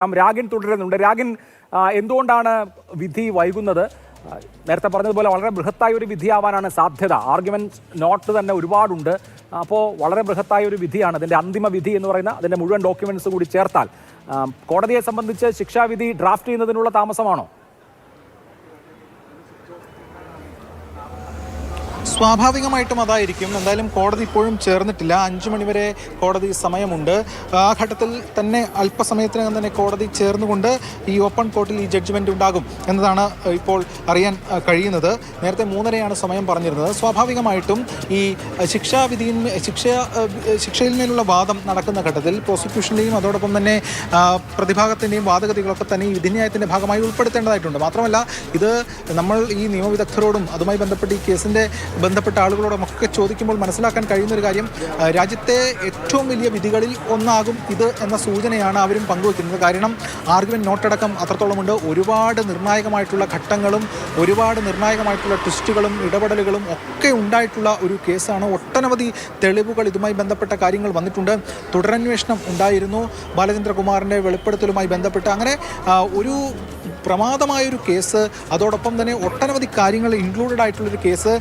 രാഗിൻ തുടരുന്നുണ്ട്. രാഗിൻ, എന്തുകൊണ്ടാണ് വിധി വൈകുന്നത്? നേരത്തെ പറഞ്ഞതുപോലെ വളരെ ബൃഹത്തായ ഒരു വിധിയാവാനാണ് സാധ്യത. ആർഗ്യുമെന്റ് നോട്ട് തന്നെ ഒരുപാടുണ്ട്. അപ്പോൾ വളരെ ബൃഹത്തായ ഒരു വിധിയാണ് അതിൻ്റെ അന്തിമ വിധി എന്ന് പറയുന്ന അതിൻ്റെ മുഴുവൻ ഡോക്യുമെന്റ്സ് കൂടി ചേർത്താൽ കോടതിയെ സംബന്ധിച്ച് ശിക്ഷാവിധി ഡ്രാഫ്റ്റ് ചെയ്യുന്നതിനുള്ള താമസമാണോ? സ്വാഭാവികമായിട്ടും അതായിരിക്കും. എന്തായാലും കോടതി ഇപ്പോഴും ചേർന്നിട്ടില്ല. 5 മണിവരെ കോടതി സമയമുണ്ട്. ആ ഘട്ടത്തിൽ തന്നെ അല്പസമയത്തിനകം തന്നെ കോടതി ചേർന്നുകൊണ്ട് ഈ ഓപ്പൺ കോർട്ടിൽ ഈ ജഡ്ജ്മെൻറ്റ് ഉണ്ടാകും എന്നതാണ് ഇപ്പോൾ അറിയാൻ കഴിയുന്നത്. നേരത്തെ 3:30 സമയം പറഞ്ഞിരുന്നത്. സ്വാഭാവികമായിട്ടും ഈ ശിക്ഷയിൽ മേലുള്ള വാദം നടക്കുന്ന ഘട്ടത്തിൽ പ്രോസിക്യൂഷൻ്റെയും അതോടൊപ്പം തന്നെ പ്രതിഭാഗത്തിൻ്റെയും വാദഗതികളൊക്കെ തന്നെ ഈ വിധിന്യായത്തിൻ്റെ ഭാഗമായി ഉൾപ്പെടുത്തേണ്ടതായിട്ടുണ്ട്. മാത്രമല്ല ഇത് നമ്മൾ ഈ നിയമവിദഗ്ധരോടും അതുമായി ബന്ധപ്പെട്ട് ഈ കേസിൻ്റെ ബന്ധപ്പെട്ട ആളുകളോടുമൊക്കെ ചോദിക്കുമ്പോൾ മനസ്സിലാക്കാൻ കഴിയുന്നൊരു കാര്യം, രാജ്യത്തെ ഏറ്റവും വലിയ വിധികളിൽ ഒന്നാകും ഇത് എന്ന സൂചനയാണ് അവരും പങ്കുവയ്ക്കുന്നത്. കാരണം ആർഗ്യുമെൻറ്റ് നോട്ടടക്കം അത്രത്തോളമുണ്ട്. ഒരുപാട് നിർണായകമായിട്ടുള്ള ഘട്ടങ്ങളും ഒരുപാട് നിർണായകമായിട്ടുള്ള ട്വിസ്റ്റുകളും ഇടപെടലുകളും ഒക്കെ ഉണ്ടായിട്ടുള്ള ഒരു കേസാണ്. ഒട്ടനവധി തെളിവുകൾ ഇതുമായി ബന്ധപ്പെട്ട കാര്യങ്ങൾ വന്നിട്ടുണ്ട്. തുടരന്വേഷണം ഉണ്ടായിരുന്നു ബാലചന്ദ്രകുമാറിൻ്റെ വെളിപ്പെടുത്തലുമായി ബന്ധപ്പെട്ട്. അങ്ങനെ ഒരു പ്രമാദമായൊരു കേസ്, അതോടൊപ്പം തന്നെ ഒട്ടനവധി കാര്യങ്ങൾ ഇൻക്ലൂഡഡ് ആയിട്ടുള്ളൊരു കേസ്.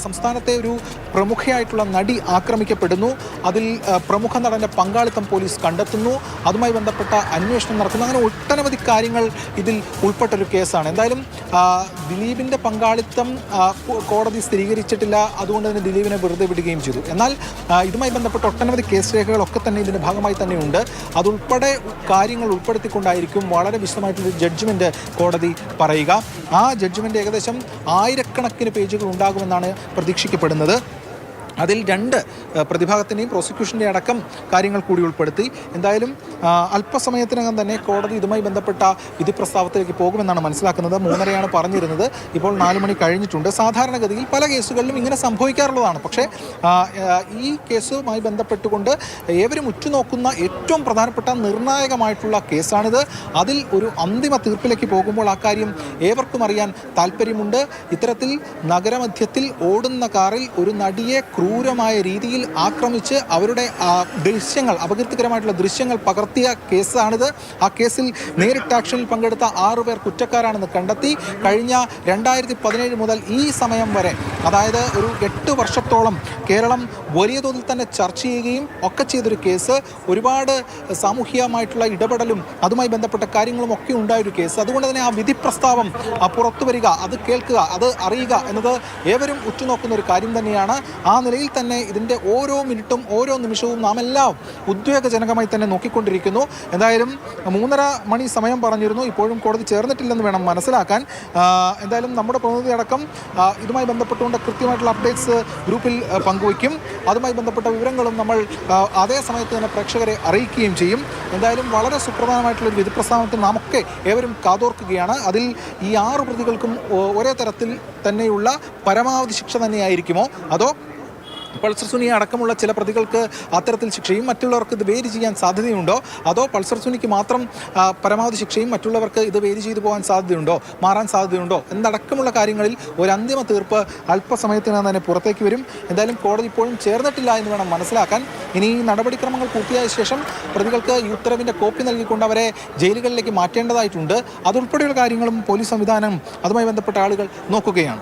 സംസ്ഥാനത്തെ ഒരു പ്രമുഖയായിട്ടുള്ള നടി ആക്രമിക്കപ്പെടുന്നു. അതിൽ പ്രമുഖ നടൻ്റെ പങ്കാളിത്തം പോലീസ് കണ്ടെത്തുന്നു. അതുമായി ബന്ധപ്പെട്ട അന്വേഷണം നടത്തുന്നു. അങ്ങനെ ഒട്ടനവധി കാര്യങ്ങൾ ഇതിൽ ഉൾപ്പെട്ടൊരു കേസാണ്. എന്തായാലും ദിലീപിൻ്റെ പങ്കാളിത്തം കോടതി സ്ഥിരീകരിച്ചിട്ടില്ല. അതുകൊണ്ട് തന്നെ ദിലീപിനെ വെറുതെ വിടുകയും ചെയ്തു. എന്നാൽ ഇതുമായി ബന്ധപ്പെട്ട ഒട്ടനവധി കേസ് രേഖകളൊക്കെ തന്നെ ഇതിൻ്റെ ഭാഗമായി തന്നെയുണ്ട്. അതുൾപ്പെടെ കാര്യങ്ങൾ ഉൾപ്പെടുത്തിക്കൊണ്ടായിരിക്കും വളരെ വിശദമായിട്ടുള്ള ജഡ്ജ്മെൻറ്റ് കോടതി പറയുക. ആ ജഡ്ജ്മെൻറ്റ് ഏകദേശം 1000കണക്കിന് പേജുകൾ ഉണ്ടാകുമെന്നാണ് പ്രതീക്ഷിക്കപ്പെടുന്നത്. അതിൽ 2 പ്രതിഭാഗത്തിൻ്റെയും പ്രോസിക്യൂഷൻ്റെ അടക്കം കാര്യങ്ങൾ കൂടി ഉൾപ്പെടുത്തി. എന്തായാലും അല്പസമയത്തിനകം തന്നെ കോടതി ഇതുമായി ബന്ധപ്പെട്ട വിധി പ്രസ്താവത്തിലേക്ക് പോകുമെന്നാണ് മനസ്സിലാക്കുന്നത്. 3:30 പറഞ്ഞിരുന്നത്. ഇപ്പോൾ 4 മണി കഴിഞ്ഞിട്ടുണ്ട്. സാധാരണഗതിയിൽ പല കേസുകളിലും ഇങ്ങനെ സംഭവിക്കാറുള്ളതാണ്. പക്ഷേ ഈ കേസുമായി ബന്ധപ്പെട്ടുകൊണ്ട് ഏവരും ഉറ്റുനോക്കുന്ന ഏറ്റവും പ്രധാനപ്പെട്ട നിർണായകമായിട്ടുള്ള കേസാണിത്. അതിൽ ഒരു അന്തിമ തീർപ്പിലേക്ക് പോകുമ്പോൾ ആ കാര്യം ഏവർക്കും അറിയാൻ താല്പര്യമുണ്ട്. ഇത്തരത്തിൽ നഗരമധ്യത്തിൽ ഓടുന്ന കാറിൽ ഒരു നടിയെ ക്രൂരമായ രീതിയിൽ ആക്രമിച്ച് അവരുടെ ദൃശ്യങ്ങൾ, അപകീർത്തികരമായിട്ടുള്ള ദൃശ്യങ്ങൾ പകർത്തിയ കേസാണിത്. ആ കേസിൽ നേരിട്ട് ആക്ഷനിൽ പങ്കെടുത്ത 6 പേർ കുറ്റക്കാരാണെന്ന് കണ്ടെത്തി. കഴിഞ്ഞ 2017 മുതൽ ഈ സമയം വരെ, അതായത് ഒരു 8 വർഷത്തോളം കേരളം വലിയ തോതിൽ തന്നെ ചർച്ച ചെയ്യുകയും ഒക്കെ ചെയ്തൊരു കേസ്. ഒരുപാട് സാമൂഹികമായിട്ടുള്ള ഇടപെടലും അതുമായി ബന്ധപ്പെട്ട കാര്യങ്ങളും ഒക്കെ ഉണ്ടായൊരു കേസ്. അതുകൊണ്ട് തന്നെ ആ വിധി പ്രസ്താവം പുറത്തു വരിക, അത് കേൾക്കുക, അത് അറിയുക എന്നത് ഏവരും ഉറ്റുനോക്കുന്ന ഒരു കാര്യം തന്നെയാണ്. ആ നിലയിൽ തന്നെ ഇതിൻ്റെ ഓരോ മിനിറ്റും ഓരോ നിമിഷവും നാം എല്ലാം ഉദ്വേഗജനകമായി തന്നെ നോക്കിക്കൊണ്ടിരിക്കുന്നു. എന്തായാലും 3:30 സമയം പറഞ്ഞിരുന്നു. ഇപ്പോഴും കോടതി ചേർന്നിട്ടില്ലെന്ന് വേണം മനസ്സിലാക്കാൻ. എന്തായാലും നമ്മുടെ പ്രതിനിധി അടക്കം ഇതുമായി ബന്ധപ്പെട്ടുകൊണ്ട് കൃത്യമായിട്ടുള്ള അപ്ഡേറ്റ്സ് ഗ്രൂപ്പിൽ പങ്കുവയ്ക്കും. അതുമായി ബന്ധപ്പെട്ട വിവരങ്ങളും നമ്മൾ അതേ സമയത്ത് തന്നെ പ്രേക്ഷകരെ അറിയിക്കുകയും ചെയ്യും. എന്തായാലും വളരെ സുപ്രധാനമായിട്ടുള്ളൊരു വിധി പ്രസ്താവനത്തിൽ നാം ഒക്കെ ഏവരും കാതോർക്കുകയാണ്. അതിൽ ഈ 6 പ്രതികൾക്കും ഒരേ തരത്തിൽ തന്നെയുള്ള പരമാവധി ശിക്ഷ തന്നെയായിരിക്കുമോ, അതോ പൾസർ സുനി അടക്കമുള്ള ചില പ്രതികൾക്ക് അത്തരത്തിൽ ശിക്ഷയും മറ്റുള്ളവർക്ക് ഇത് വേരി ചെയ്യാൻ സാധ്യതയുണ്ടോ, അതോ പൾസർ സുനിക്ക് മാത്രം പരമാവധി ശിക്ഷയും മറ്റുള്ളവർക്ക് ഇത് വേരി ചെയ്തു പോകാൻ സാധ്യതയുണ്ടോ, മാറാൻ സാധ്യതയുണ്ടോ എന്നടക്കമുള്ള കാര്യങ്ങളിൽ ഒരു അന്തിമ തീർപ്പ് അല്പസമയത്തിനകം തന്നെ പുറത്തേക്ക് വരും. എന്തായാലും കോടതി ഇപ്പോഴും ചേർന്നിട്ടില്ല എന്ന് വേണം മനസ്സിലാക്കാൻ. ഇനി നടപടിക്രമങ്ങൾ പൂർത്തിയായ ശേഷം പ്രതികൾക്ക് ഈ ഉത്തരവിൻ്റെ കോപ്പി നൽകിക്കൊണ്ട് അവരെ ജയിലുകളിലേക്ക് മാറ്റേണ്ടതായിട്ടുണ്ട്. അതുൾപ്പെടെയുള്ള കാര്യങ്ങളും പോലീസ് സംവിധാനം അതുമായി ബന്ധപ്പെട്ട ആളുകൾ നോക്കുകയാണ്.